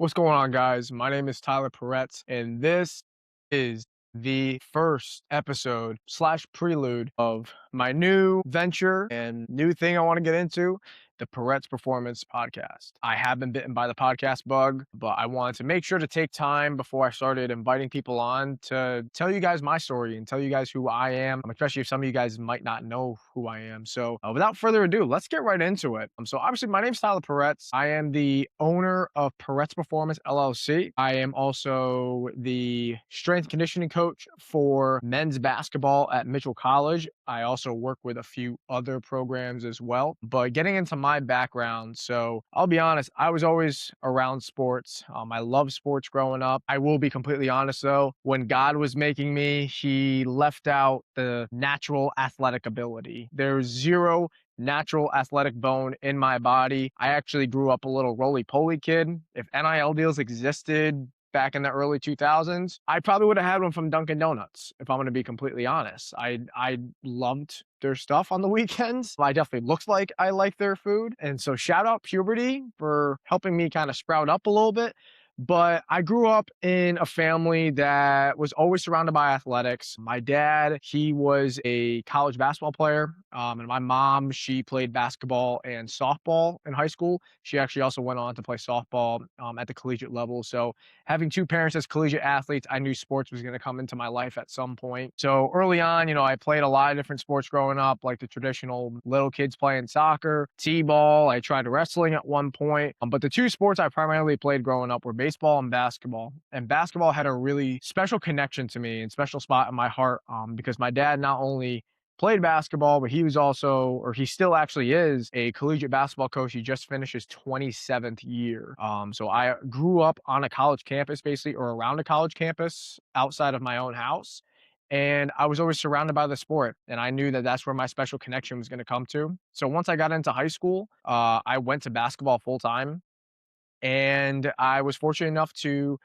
What's going on, guys? My name is Tyler Peretz, and this is the first episode slash prelude of my new venture and new thing I want to get into, the Peretz Performance Podcast. I have been bitten by the podcast bug, but I wanted to make sure to take time before I started inviting people on to tell you guys my story and tell you guys who I am, especially if some of you guys might not know who I am. So without further ado, let's get right into it. So obviously my name's Tyler Peretz. I am the owner of Peretz Performance LLC. I am also the strength and conditioning coach for men's basketball at Mitchell College. I also work with a few other programs as well. But getting into my background, so I'll be honest, I was always around sports. I love sports growing up. I will be completely honest though, when God was making me, he left out the natural athletic ability. There's zero natural athletic bone in my body. I actually grew up a little roly-poly kid. If NIL deals existed back in the early 2000s, I probably would have had one from Dunkin' Donuts, if I'm going to be completely honest. I loved their stuff on the weekends. I definitely looks like I like their food. And so shout out puberty for helping me kind of sprout up a little bit. But I grew up in a family that was always surrounded by athletics. My dad, he was a college basketball player. And my mom, she played basketball and softball in high school. She actually also went on to play softball at the collegiate level. So having two parents as collegiate athletes, I knew sports was going to come into my life at some point. So early on, I played a lot of different sports growing up, like the traditional little kids playing soccer, t-ball. I tried wrestling at one point. But the two sports I primarily played growing up were baseball and basketball. And basketball had a really special connection to me and special spot in my heart because my dad not only played basketball, but he was also, or he still actually is, a collegiate basketball coach. He just finished his 27th year. So I grew up on a college campus, basically, or around a college campus outside of my own house. And I was always surrounded by the sport. And I knew that that's where my special connection was going to come to. So once I got into high school, I went to basketball full time. And I was fortunate enough to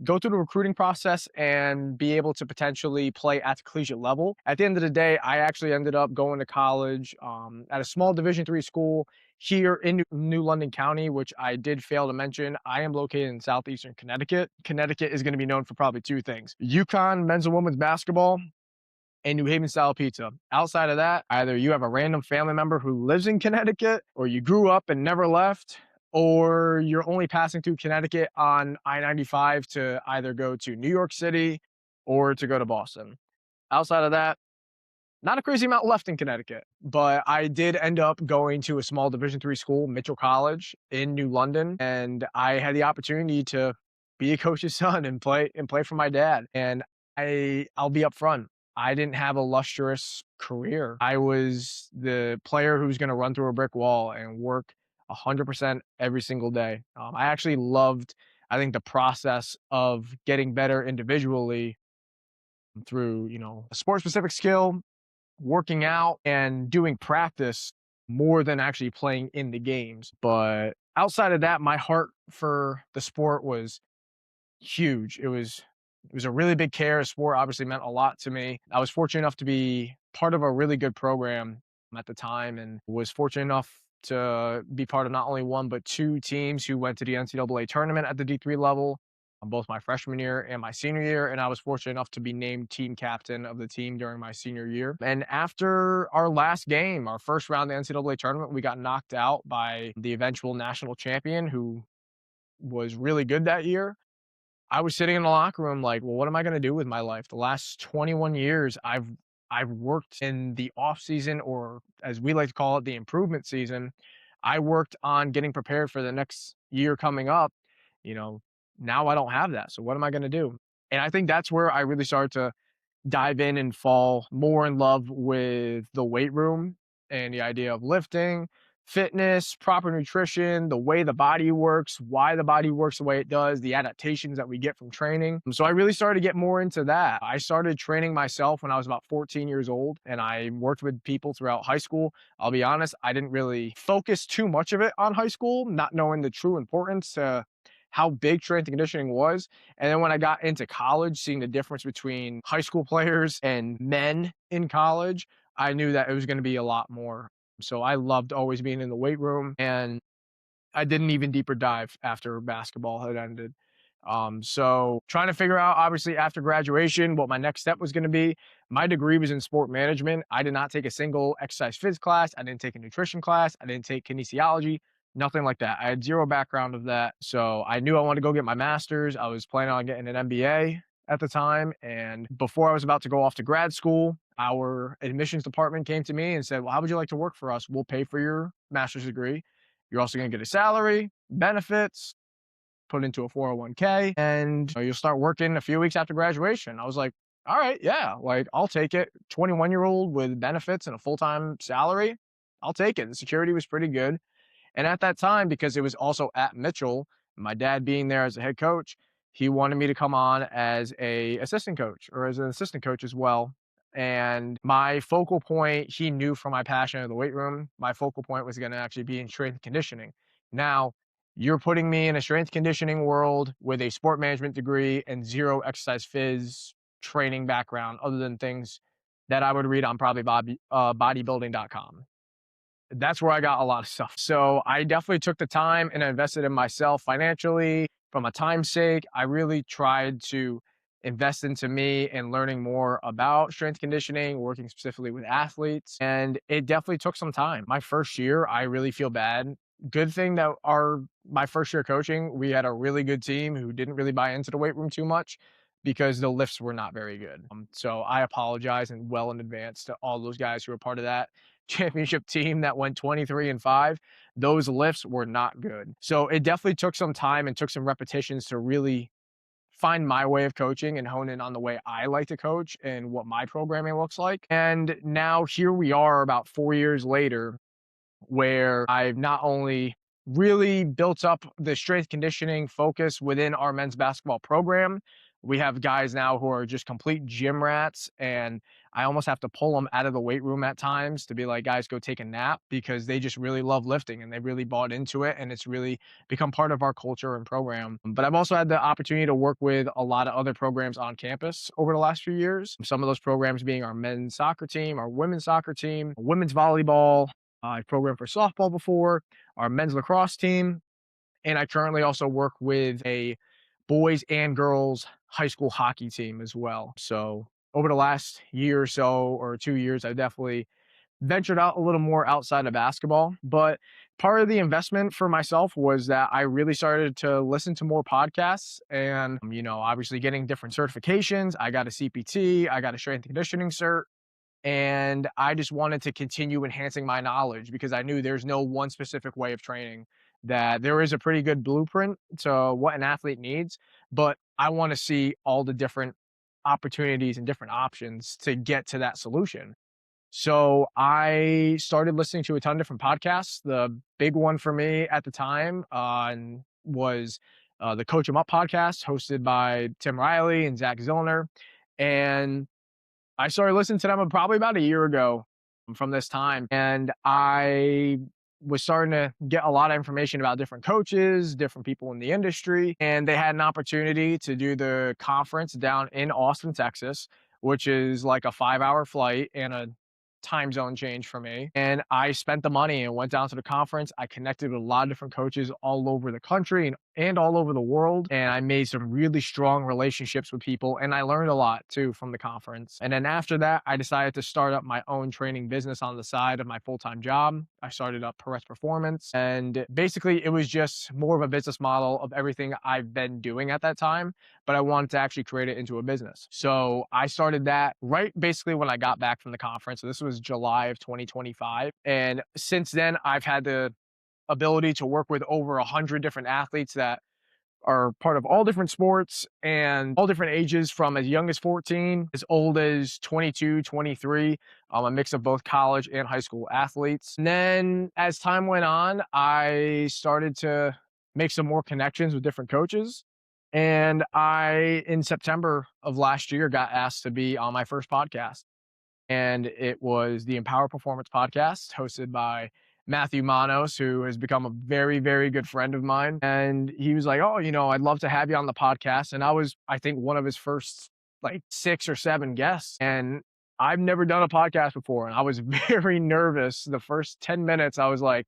go through the recruiting process and be able to potentially play at the collegiate level. At the end of the day, I actually ended up going to college at a small Division III school here in New London County, which I did fail to mention. I am located in southeastern Connecticut. Connecticut is going to be known for probably two things: UConn men's and women's basketball and New Haven style pizza. Outside of that, either you have a random family member who lives in Connecticut, or you grew up and never left, or you're only passing through Connecticut on I-95 to either go to New York City or to go to Boston. Outside of that, not a crazy amount left in Connecticut, but I did end up going to a small Division III school, Mitchell College in New London, and I had the opportunity to be a coach's son and play for my dad. And I'll be upfront. I didn't have a lustrous career. I was the player who's going to run through a brick wall and work 100% every single day. I actually loved, I think, the process of getting better individually through, a sport specific skill, working out and doing practice more than actually playing in the games. But outside of that, my heart for the sport was huge. It was a really big care. Sport obviously meant a lot to me. I was fortunate enough to be part of a really good program at the time and was fortunate enough to be part of not only one, but two teams who went to the NCAA tournament at the D3 level on both my freshman year and my senior year. And I was fortunate enough to be named team captain of the team during my senior year. And after our last game, our first round of the NCAA tournament, we got knocked out by the eventual national champion who was really good that year. I was sitting in the locker room like, well, what am I going to do with my life? The last 21 years, I've worked in the off season, or as we like to call it, the improvement season. I worked on getting prepared for the next year coming up. You know, now I don't have that. So what am I going to do? And I think that's where I really started to dive in and fall more in love with the weight room and the idea of lifting, fitness, proper nutrition, the way the body works, why the body works the way it does, the adaptations that we get from training. So I really started to get more into that. I started training myself when I was about 14 years old, and I worked with people throughout high school. I'll be honest, I didn't really focus too much of it on high school, not knowing the true importance to how big strength and conditioning was. And then when I got into college, seeing the difference between high school players and men in college, I knew that it was going to be a lot more. So I loved always being in the weight room. And I did an even deeper dive after basketball had ended. So trying to figure out, obviously, after graduation, what my next step was going to be. My degree was in sport management. I did not take a single exercise phys class. I didn't take a nutrition class. I didn't take kinesiology, nothing like that. I had zero background of that. So I knew I wanted to go get my master's. I was planning on getting an MBA at the time. And before I was about to go off to grad school, our admissions department came to me and said, well, how would you like to work for us? We'll pay for your master's degree. You're also going to get a salary, benefits, put into a 401k, and you'll start working a few weeks after graduation. I was like, all right, yeah, like I'll take it. 21-year-old with benefits and a full-time salary, I'll take it. The security was pretty good. And at that time, because it was also at Mitchell, my dad being there as a head coach, he wanted me to come on as a assistant coach or as an assistant coach as well. And my focal point, he knew from my passion of the weight room, my focal point was going to actually be in strength and conditioning. Now, you're putting me in a strength conditioning world with a sport management degree and zero exercise phys training background other than things that I would read on probably bodybuilding.com. That's where I got a lot of stuff. So I definitely took the time and invested in myself financially. From a time sake, I really tried to invest into me and learning more about strength conditioning, working specifically with athletes. And it definitely took some time. My first year, I really feel bad. Good thing that my first year coaching, we had a really good team who didn't really buy into the weight room too much because the lifts were not very good. So I apologize and well in advance to all those guys who were part of that championship team that went 23-5. Those lifts were not good. So it definitely took some time and took some repetitions to really find my way of coaching and hone in on the way I like to coach and what my programming looks like. And now here we are about 4 years later, where I've not only really built up the strength conditioning focus within our men's basketball program. We have guys now who are just complete gym rats, and I almost have to pull them out of the weight room at times to be like, guys, go take a nap, because they just really love lifting and they really bought into it, and it's really become part of our culture and program. But I've also had the opportunity to work with a lot of other programs on campus over the last few years. Some of those programs being our men's soccer team, our women's soccer team, women's volleyball. I've programmed for softball before, our men's lacrosse team, and I currently also work with a boys and girls high school hockey team as well. So over the last year or so, or 2 years, I've definitely ventured out a little more outside of basketball. But part of the investment for myself was that I really started to listen to more podcasts and, obviously getting different certifications. I got a CPT, I got a strength and conditioning cert. And I just wanted to continue enhancing my knowledge because I knew there's no one specific way of training, that there is a pretty good blueprint to what an athlete needs, but I want to see all the different opportunities and different options to get to that solution. So I started listening to a ton of different podcasts. The big one for me at the time was the Coach 'em Up podcast, hosted by Tim Riley and Zach Zillner. And I started listening to them probably about a year ago from this time. And I was starting to get a lot of information about different coaches, different people in the industry. And they had an opportunity to do the conference down in Austin, Texas, which is like a 5-hour flight and a time zone change for me. And I spent the money and went down to the conference. I connected with a lot of different coaches all over the country and all over the world. And I made some really strong relationships with people. And I learned a lot too from the conference. And then after that, I decided to start up my own training business on the side of my full-time job. I started up Peretz Performance. And basically it was just more of a business model of everything I've been doing at that time, but I wanted to actually create it into a business. So I started that right basically when I got back from the conference. So this was July of 2025. And since then, I've had the ability to work with over 100 different athletes that are part of all different sports and all different ages, from as young as 14, as old as 22, 23, a mix of both college and high school athletes. And then as time went on, I started to make some more connections with different coaches. And in September of last year, got asked to be on my first podcast. And it was the Empower Performance Podcast, hosted by Matthew Manos, who has become a very, very good friend of mine. And he was like, oh, I'd love to have you on the podcast. And I was, I think, one of his first like 6 or 7 guests. And I've never done a podcast before. And I was very nervous. The first 10 minutes, I was like,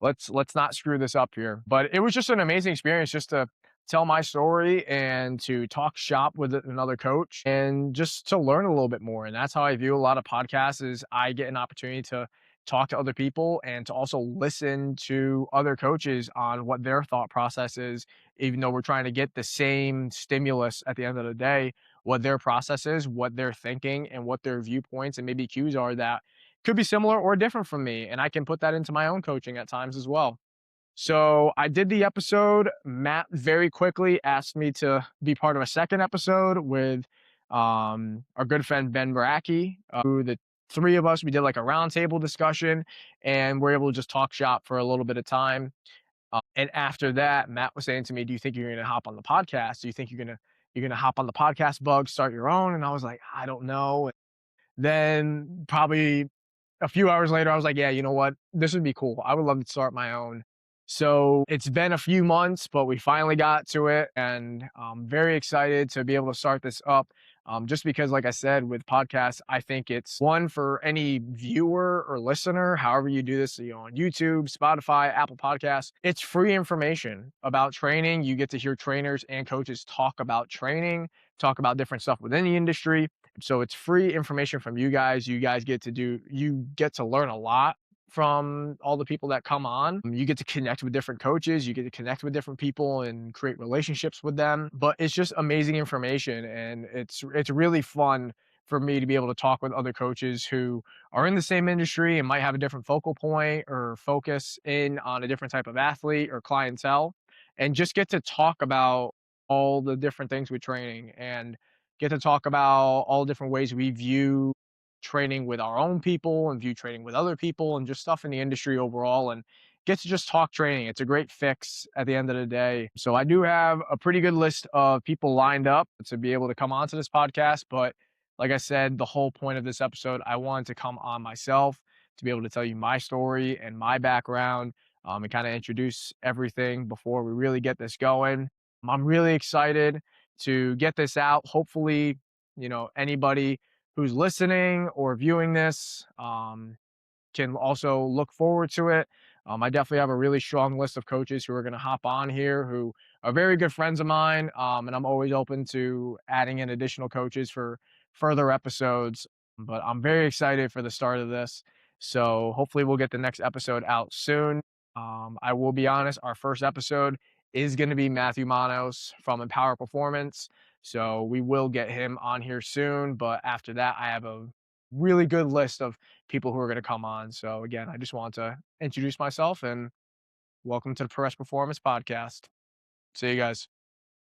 let's not screw this up here. But it was just an amazing experience just to tell my story and to talk shop with another coach and just to learn a little bit more. And that's how I view a lot of podcasts is I get an opportunity to talk to other people and to also listen to other coaches on what their thought process is, even though we're trying to get the same stimulus at the end of the day, what their process is, what they're thinking, and what their viewpoints and maybe cues are that could be similar or different from me. And I can put that into my own coaching at times as well. So I did the episode. Matt very quickly asked me to be part of a second episode with our good friend Ben Baraki. Who the three of us, we did like a roundtable discussion and we're able to just talk shop for a little bit of time. And after that, Matt was saying to me, "Do you think you're going to hop on the podcast? Do you think you're gonna hop on the podcast bug, start your own?" And I was like, "I don't know." Then probably a few hours later, I was like, yeah, you know what? This would be cool. I would love to start my own. So it's been a few months, but we finally got to it. And I'm very excited to be able to start this up. Just because, like I said, with podcasts, I think it's one for any viewer or listener, however you do this, on YouTube, Spotify, Apple Podcasts. It's free information about training. You get to hear trainers and coaches talk about training, talk about different stuff within the industry. So it's free information from you guys. You get to learn a lot from all the people that come on. You get to connect with different coaches, you get to connect with different people and create relationships with them. But it's just amazing information and it's really fun for me to be able to talk with other coaches who are in the same industry and might have a different focal point or focus in on a different type of athlete or clientele and just get to talk about all the different things with training and get to talk about all different ways we view training with our own people and view training with other people and just stuff in the industry overall and get to just talk training. It's a great fix at the end of the day. So I do have a pretty good list of people lined up to be able to come onto this podcast. But like I said, the whole point of this episode, I wanted to come on myself to be able to tell you my story and my background and kind of introduce everything before we really get this going. I'm really excited to get this out. Hopefully, anybody who's listening or viewing this can also look forward to it. I definitely have a really strong list of coaches who are going to hop on here who are very good friends of mine. And I'm always open to adding in additional coaches for further episodes. But I'm very excited for the start of this. So hopefully we'll get the next episode out soon. I will be honest, our first episode is going to be Matthew Manos from Empower Performance. So we will get him on here soon. But after that, I have a really good list of people who are going to come on. So again, I just want to introduce myself and welcome to the Peretz Performance Podcast. See you guys.